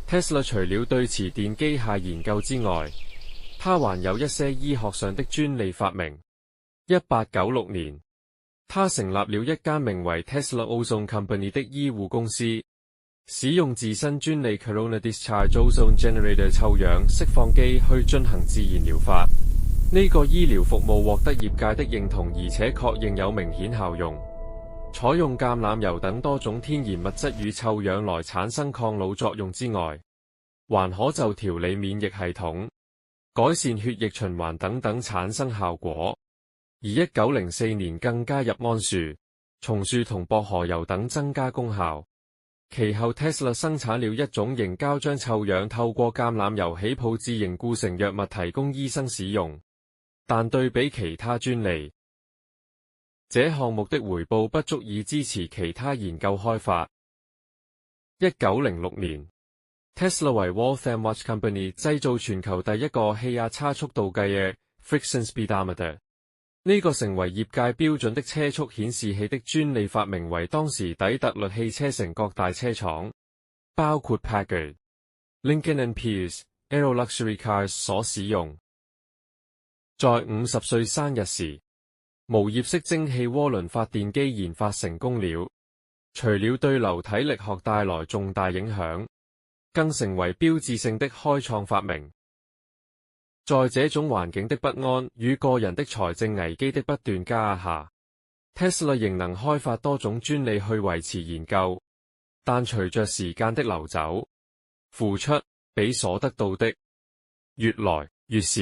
Tesla 除了對磁電機械研究之外，他還有一些醫學上的專利發明。1896年，他成立了一間名為 Tesla Ozone Company 的醫護公司，使用自身專利 Corona Discharge Ozone Generator 臭氧釋放機去進行自然療法。呢個醫療服務獲得業界的認同，而且確認有明顯效用。採用橄欖油等多種天然物質與臭氧來產生抗老作用之外，還可就調理免疫系統、改善血液循環等等產生效果。而1904年更加入桉樹、松樹同薄荷油等增加功效。其後 Tesla 生產了一種凝膠，將臭氧透過橄欖油起泡至凝固成藥物，提供醫生使用。但對比其他專利，這項目的回報不足以支持其他研究開發。1906年，Tesla 為 Waltham Watch Company 製造全球第一個氣壓差速度計嘅 Friction Speedometer。呢個成為業界標準的車速顯示器的專利發明，為當時底特律汽車城各大車廠，包括 Packard、Lincoln and Pierce、Aero Luxury Cars 所使用。在50歲生日時，無葉式蒸汽渦輪發電機研發成功了，除了對流體力學帶來重大影響，更成為標誌性的開創發明。在這種環境的不安與個人的財政危機的不斷加壓下，Tesla 仍能開發多種專利去維持研究，但隨着時間的流走，付出比所得到的越來越少。